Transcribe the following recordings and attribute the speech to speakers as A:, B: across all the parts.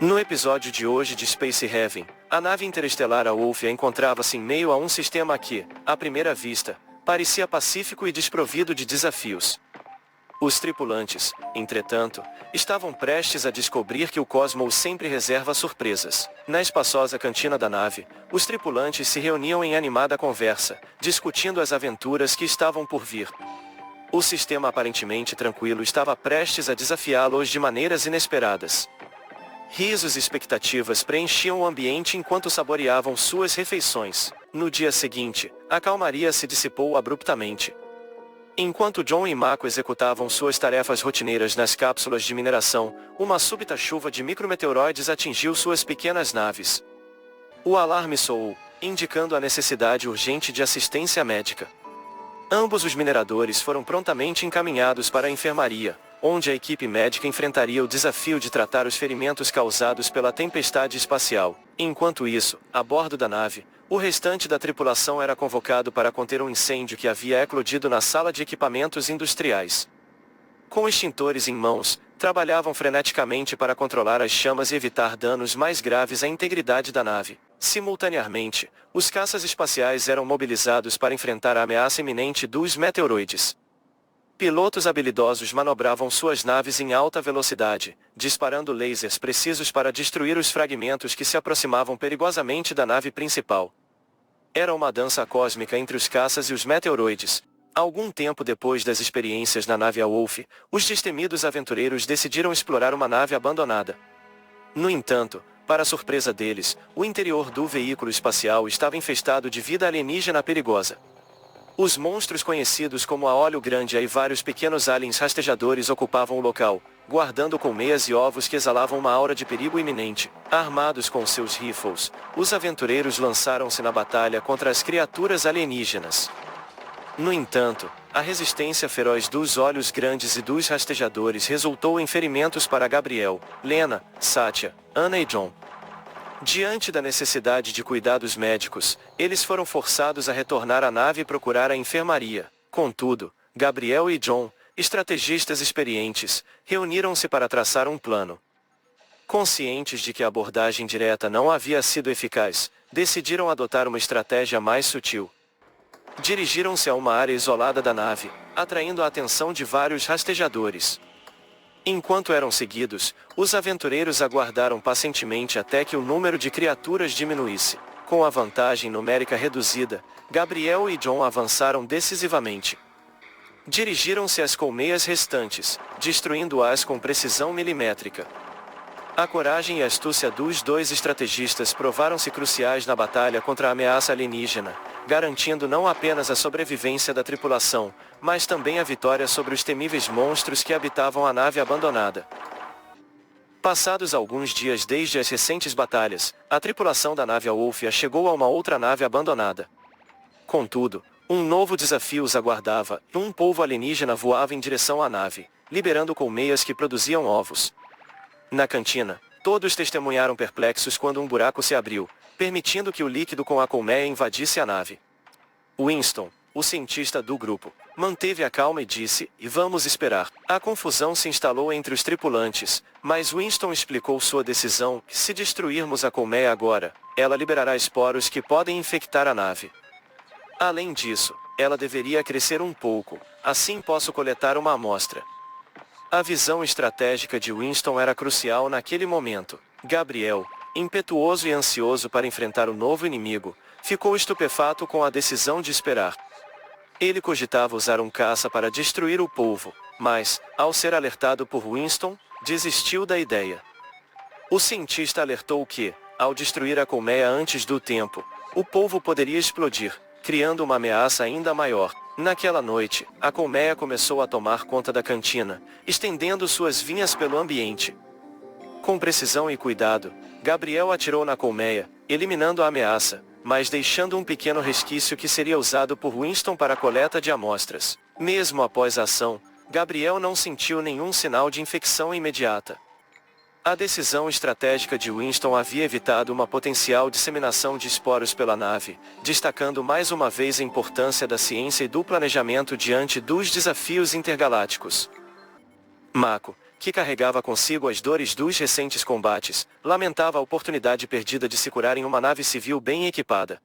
A: No episódio de hoje de Space Heaven, a nave interestelar Aolfia encontrava-se em meio a um sistema que, à primeira vista, parecia pacífico e desprovido de desafios. Os tripulantes, entretanto, estavam prestes a descobrir que o cosmos sempre reserva surpresas. Na espaçosa cantina da nave, os tripulantes se reuniam em animada conversa, discutindo as aventuras que estavam por vir. O sistema aparentemente tranquilo estava prestes a desafiá-los de maneiras inesperadas. Risos e expectativas preenchiam o ambiente enquanto saboreavam suas refeições. No dia seguinte, a calmaria se dissipou abruptamente. Enquanto John e Mako executavam suas tarefas rotineiras nas cápsulas de mineração, uma súbita chuva de micrometeoroides atingiu suas pequenas naves. O alarme soou, indicando a necessidade urgente de assistência médica. Ambos os mineradores foram prontamente encaminhados para a enfermaria, onde a equipe médica enfrentaria o desafio de tratar os ferimentos causados pela tempestade espacial. Enquanto isso, a bordo da nave, o restante da tripulação era convocado para conter um incêndio que havia eclodido na sala de equipamentos industriais. Com extintores em mãos, trabalhavam freneticamente para controlar as chamas e evitar danos mais graves à integridade da nave. Simultaneamente, os caças espaciais eram mobilizados para enfrentar a ameaça iminente dos meteoroides. Pilotos habilidosos manobravam suas naves em alta velocidade, disparando lasers precisos para destruir os fragmentos que se aproximavam perigosamente da nave principal. Era uma dança cósmica entre os caças e os meteoroides. Algum tempo depois das experiências na nave Aolf, os destemidos aventureiros decidiram explorar uma nave abandonada. No entanto, para surpresa deles, o interior do veículo espacial estava infestado de vida alienígena perigosa. Os monstros conhecidos como a Olho Grande e vários pequenos aliens rastejadores ocupavam o local, guardando colmeias e ovos que exalavam uma aura de perigo iminente. Armados com seus rifles, os aventureiros lançaram-se na batalha contra as criaturas alienígenas. No entanto, a resistência feroz dos Olhos Grandes e dos rastejadores resultou em ferimentos para Gabriel, Lena, Satya, Anna e John. Diante da necessidade de cuidados médicos, eles foram forçados a retornar à nave e procurar a enfermaria. Contudo, Gabriel e John, estrategistas experientes, reuniram-se para traçar um plano. Conscientes de que a abordagem direta não havia sido eficaz, decidiram adotar uma estratégia mais sutil. Dirigiram-se a uma área isolada da nave, atraindo a atenção de vários rastejadores. Enquanto eram seguidos, os aventureiros aguardaram pacientemente até que o número de criaturas diminuísse. Com a vantagem numérica reduzida, Gabriel e John avançaram decisivamente. Dirigiram-se às colmeias restantes, destruindo-as com precisão milimétrica. A coragem e a astúcia dos dois estrategistas provaram-se cruciais na batalha contra a ameaça alienígena, garantindo não apenas a sobrevivência da tripulação, mas também a vitória sobre os temíveis monstros que habitavam a nave abandonada. Passados alguns dias desde as recentes batalhas, a tripulação da nave Aolfia chegou a uma outra nave abandonada. Contudo, um novo desafio os aguardava, e um polvo alienígena voava em direção à nave, liberando colmeias que produziam ovos. Na cantina, todos testemunharam perplexos quando um buraco se abriu, permitindo que o líquido com a colmeia invadisse a nave. Winston, o cientista do grupo, manteve a calma e disse, "E vamos esperar." A confusão se instalou entre os tripulantes, mas Winston explicou sua decisão, se destruirmos a colmeia agora, ela liberará esporos que podem infectar a nave. Além disso, ela deveria crescer um pouco, assim posso coletar uma amostra. A visão estratégica de Winston era crucial naquele momento. Gabriel, impetuoso e ansioso para enfrentar o novo inimigo, ficou estupefato com a decisão de esperar. Ele cogitava usar um caça para destruir o polvo, mas, ao ser alertado por Winston, desistiu da ideia. O cientista alertou que, ao destruir a colmeia antes do tempo, o polvo poderia explodir, criando uma ameaça ainda maior. Naquela noite, a colmeia começou a tomar conta da cantina, estendendo suas vinhas pelo ambiente. Com precisão e cuidado, Gabriel atirou na colmeia, eliminando a ameaça, mas deixando um pequeno resquício que seria usado por Winston para a coleta de amostras. Mesmo após a ação, Gabriel não sentiu nenhum sinal de infecção imediata. A decisão estratégica de Winston havia evitado uma potencial disseminação de esporos pela nave, destacando mais uma vez a importância da ciência e do planejamento diante dos desafios intergalácticos. Mako, que carregava consigo as dores dos recentes combates, lamentava a oportunidade perdida de se curar em uma nave civil bem equipada.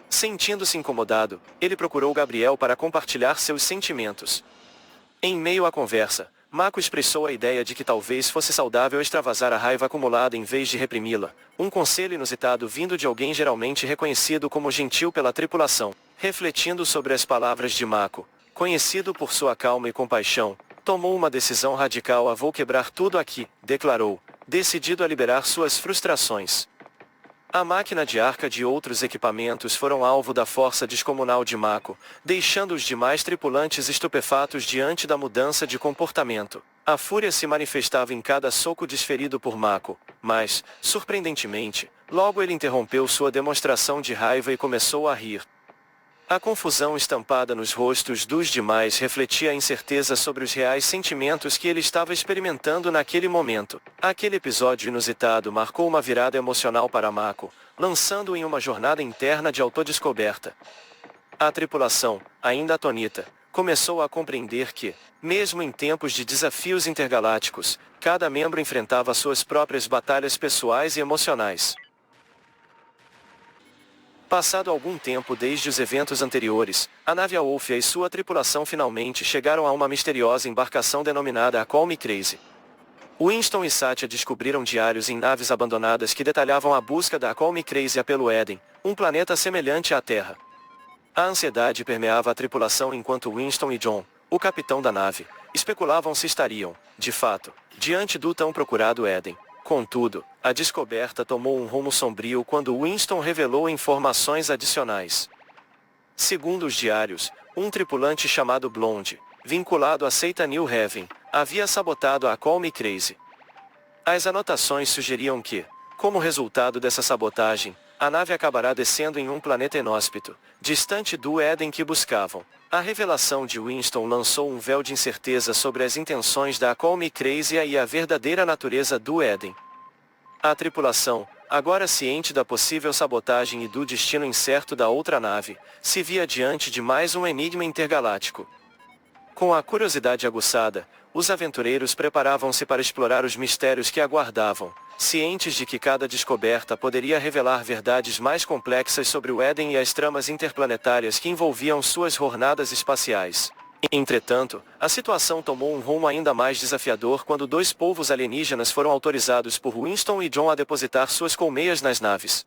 A: Sentindo-se incomodado, ele procurou Gabriel para compartilhar seus sentimentos. Em meio à conversa, Mako expressou a ideia de que talvez fosse saudável extravasar a raiva acumulada em vez de reprimi-la, um conselho inusitado vindo de alguém geralmente reconhecido como gentil pela tripulação. Refletindo sobre as palavras de Mako, conhecido por sua calma e compaixão, tomou uma decisão radical: vou quebrar tudo aqui, declarou, decidido a liberar suas frustrações. A máquina de arca e outros equipamentos foram alvo da força descomunal de Mako, deixando os demais tripulantes estupefatos diante da mudança de comportamento. A fúria se manifestava em cada soco desferido por Mako, mas, surpreendentemente, logo ele interrompeu sua demonstração de raiva e começou a rir. A confusão estampada nos rostos dos demais refletia a incerteza sobre os reais sentimentos que ele estava experimentando naquele momento. Aquele episódio inusitado marcou uma virada emocional para Mako, lançando-o em uma jornada interna de autodescoberta. A tripulação, ainda atônita, começou a compreender que, mesmo em tempos de desafios intergalácticos, cada membro enfrentava suas próprias batalhas pessoais e emocionais. Passado algum tempo desde os eventos anteriores, a nave Aolfia e sua tripulação finalmente chegaram a uma misteriosa embarcação denominada a Calm Crazy. Winston e Satya descobriram diários em naves abandonadas que detalhavam a busca da Calm Crazy pelo Éden, um planeta semelhante à Terra. A ansiedade permeava a tripulação enquanto Winston e John, o capitão da nave, especulavam se estariam, de fato, diante do tão procurado Éden. Contudo, a descoberta tomou um rumo sombrio quando Winston revelou informações adicionais. Segundo os diários, um tripulante chamado Blonde, vinculado à seita New Heaven, havia sabotado a Calm Crazy. As anotações sugeriam que, como resultado dessa sabotagem, a nave acabará descendo em um planeta inóspito, distante do Éden que buscavam. A revelação de Winston lançou um véu de incerteza sobre as intenções da Calm Crazy e a verdadeira natureza do Éden. A tripulação, agora ciente da possível sabotagem e do destino incerto da outra nave, se via diante de mais um enigma intergaláctico. Com a curiosidade aguçada, os aventureiros preparavam-se para explorar os mistérios que aguardavam, cientes de que cada descoberta poderia revelar verdades mais complexas sobre o Éden e as tramas interplanetárias que envolviam suas jornadas espaciais. Entretanto, a situação tomou um rumo ainda mais desafiador quando dois povos alienígenas foram autorizados por Winston e John a depositar suas colmeias nas naves.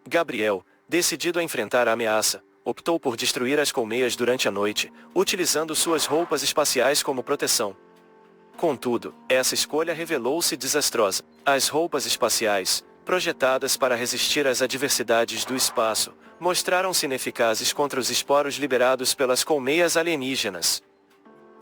A: Gabriel, decidido a enfrentar a ameaça, optou por destruir as colmeias durante a noite, utilizando suas roupas espaciais como proteção. Contudo, essa escolha revelou-se desastrosa. As roupas espaciais, projetadas para resistir às adversidades do espaço, mostraram-se ineficazes contra os esporos liberados pelas colmeias alienígenas.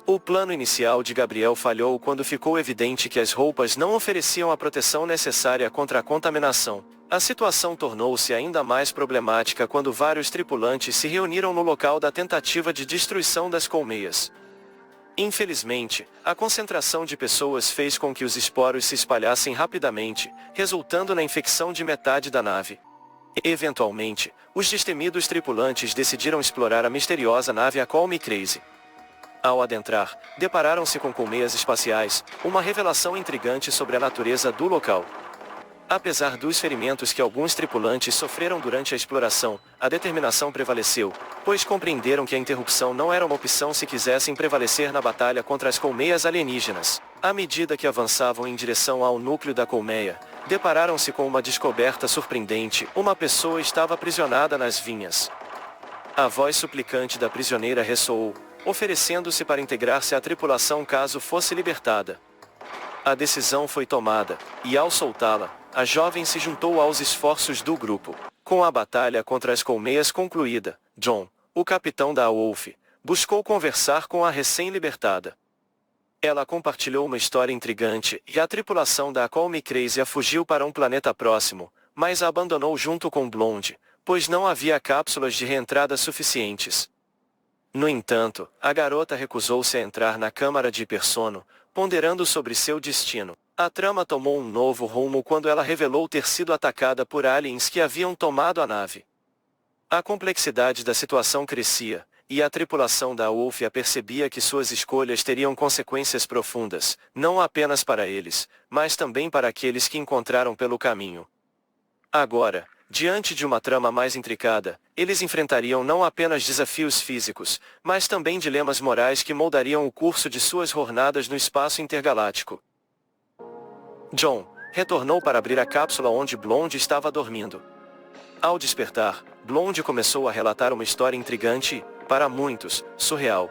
A: O plano inicial de Gabriel falhou quando ficou evidente que as roupas não ofereciam a proteção necessária contra a contaminação. A situação tornou-se ainda mais problemática quando vários tripulantes se reuniram no local da tentativa de destruição das colmeias. Infelizmente, a concentração de pessoas fez com que os esporos se espalhassem rapidamente, resultando na infecção de metade da nave. Eventualmente, os destemidos tripulantes decidiram explorar a misteriosa nave Calm Crazy. Ao adentrar, depararam-se com colmeias espaciais, uma revelação intrigante sobre a natureza do local. Apesar dos ferimentos que alguns tripulantes sofreram durante a exploração, a determinação prevaleceu, pois compreenderam que a interrupção não era uma opção se quisessem prevalecer na batalha contra as colmeias alienígenas. À medida que avançavam em direção ao núcleo da colmeia, depararam-se com uma descoberta surpreendente: uma pessoa estava aprisionada nas vinhas. A voz suplicante da prisioneira ressoou, oferecendo-se para integrar-se à tripulação caso fosse libertada. A decisão foi tomada, e ao soltá-la, a jovem se juntou aos esforços do grupo. Com a batalha contra as colmeias concluída, John, o capitão da Aolf, buscou conversar com a recém-libertada. Ela compartilhou uma história intrigante, e a tripulação da Calm Crazy fugiu para um planeta próximo, mas a abandonou junto com Blonde, pois não havia cápsulas de reentrada suficientes. No entanto, a garota recusou-se a entrar na câmara de hipersono, ponderando sobre seu destino. A trama tomou um novo rumo quando ela revelou ter sido atacada por aliens que haviam tomado a nave. A complexidade da situação crescia, e a tripulação da Wolfia percebia que suas escolhas teriam consequências profundas, não apenas para eles, mas também para aqueles que encontraram pelo caminho. Agora, diante de uma trama mais intricada, eles enfrentariam não apenas desafios físicos, mas também dilemas morais que moldariam o curso de suas jornadas no espaço intergaláctico. John retornou para abrir a cápsula onde Blonde estava dormindo. Ao despertar, Blonde começou a relatar uma história intrigante e, para muitos, surreal.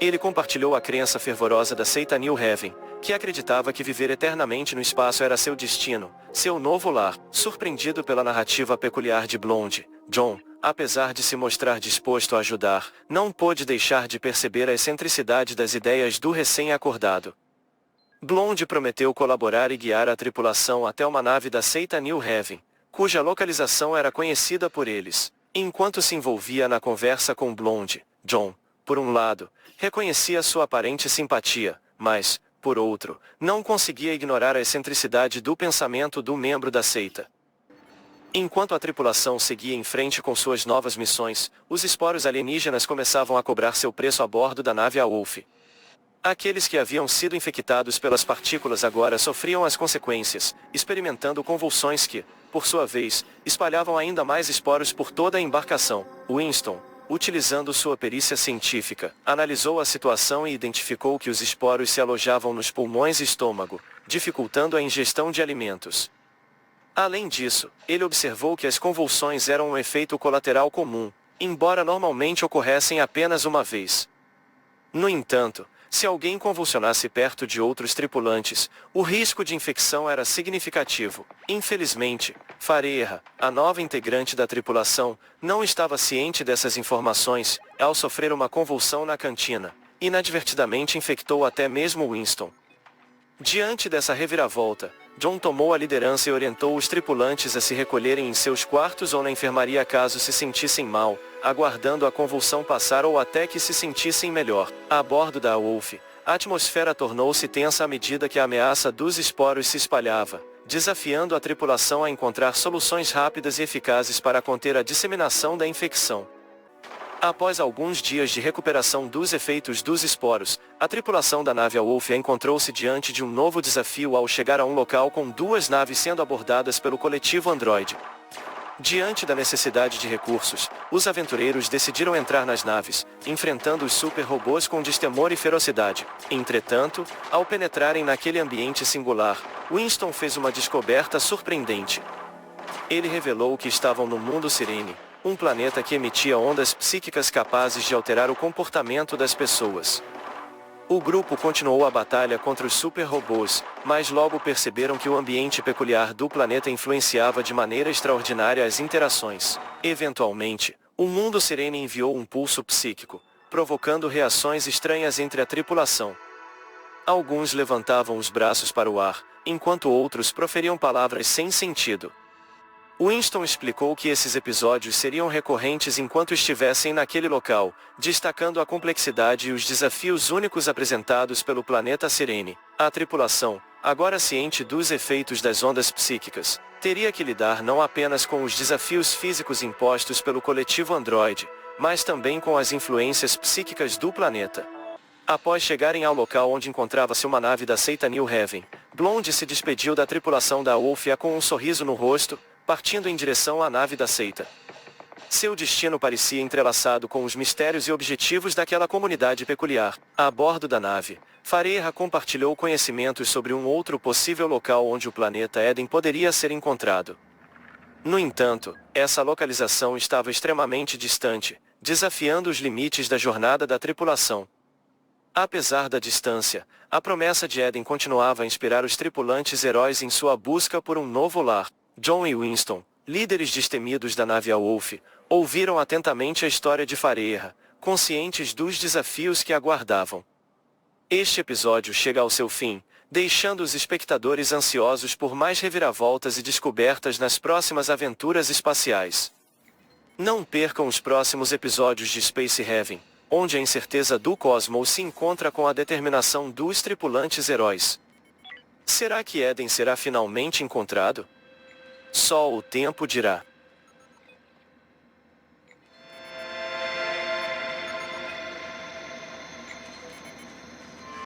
A: Ele compartilhou a crença fervorosa da seita New Heaven, que acreditava que viver eternamente no espaço era seu destino, seu novo lar. Surpreendido pela narrativa peculiar de Blonde, John, apesar de se mostrar disposto a ajudar, não pôde deixar de perceber a excentricidade das ideias do recém-acordado. Blonde prometeu colaborar e guiar a tripulação até uma nave da seita New Heaven, cuja localização era conhecida por eles. Enquanto se envolvia na conversa com Blonde, John, por um lado, reconhecia sua aparente simpatia, mas, por outro, não conseguia ignorar a excentricidade do pensamento do membro da seita. Enquanto a tripulação seguia em frente com suas novas missões, os esporos alienígenas começavam a cobrar seu preço a bordo da nave Wolf. Aqueles que haviam sido infectados pelas partículas agora sofriam as consequências, experimentando convulsões que, por sua vez, espalhavam ainda mais esporos por toda a embarcação. Winston, utilizando sua perícia científica, analisou a situação e identificou que os esporos se alojavam nos pulmões e estômago, dificultando a ingestão de alimentos. Além disso, ele observou que as convulsões eram um efeito colateral comum, embora normalmente ocorressem apenas uma vez. No entanto, se alguém convulsionasse perto de outros tripulantes, o risco de infecção era significativo. Infelizmente, Fareha, a nova integrante da tripulação, não estava ciente dessas informações. Ao sofrer uma convulsão na cantina, inadvertidamente infectou até mesmo Winston. Diante dessa reviravolta, John tomou a liderança e orientou os tripulantes a se recolherem em seus quartos ou na enfermaria caso se sentissem mal, aguardando a convulsão passar ou até que se sentissem melhor. A bordo da Wolf, a atmosfera tornou-se tensa à medida que a ameaça dos esporos se espalhava, desafiando a tripulação a encontrar soluções rápidas e eficazes para conter a disseminação da infecção. Após alguns dias de recuperação dos efeitos dos esporos, a tripulação da nave Wolf encontrou-se diante de um novo desafio ao chegar a um local com duas naves sendo abordadas pelo coletivo Android. Diante da necessidade de recursos, os aventureiros decidiram entrar nas naves, enfrentando os super-robôs com destemor e ferocidade. Entretanto, ao penetrarem naquele ambiente singular, Winston fez uma descoberta surpreendente. Ele revelou que estavam no mundo Sirene, um planeta que emitia ondas psíquicas capazes de alterar o comportamento das pessoas. O grupo continuou a batalha contra os super-robôs, mas logo perceberam que o ambiente peculiar do planeta influenciava de maneira extraordinária as interações. Eventualmente, o mundo Sirene enviou um pulso psíquico, provocando reações estranhas entre a tripulação. Alguns levantavam os braços para o ar, enquanto outros proferiam palavras sem sentido. Winston explicou que esses episódios seriam recorrentes enquanto estivessem naquele local, destacando a complexidade e os desafios únicos apresentados pelo planeta Sirene. A tripulação, agora ciente dos efeitos das ondas psíquicas, teria que lidar não apenas com os desafios físicos impostos pelo coletivo Android, mas também com as influências psíquicas do planeta. Após chegarem ao local onde encontrava-se uma nave da seita New Heaven, Blonde se despediu da tripulação da Wolfia com um sorriso no rosto, partindo em direção à nave da seita. Seu destino parecia entrelaçado com os mistérios e objetivos daquela comunidade peculiar. A bordo da nave, Fareha compartilhou conhecimentos sobre um outro possível local onde o planeta Éden poderia ser encontrado. No entanto, essa localização estava extremamente distante, desafiando os limites da jornada da tripulação. Apesar da distância, a promessa de Éden continuava a inspirar os tripulantes heróis em sua busca por um novo lar. John e Winston, líderes destemidos da nave Wolf, ouviram atentamente a história de Fareha, conscientes dos desafios que aguardavam. Este episódio chega ao seu fim, deixando os espectadores ansiosos por mais reviravoltas e descobertas nas próximas aventuras espaciais. Não percam os próximos episódios de Space Heaven, onde a incerteza do cosmos se encontra com a determinação dos tripulantes heróis. Será que Éden será finalmente encontrado? Só o tempo dirá.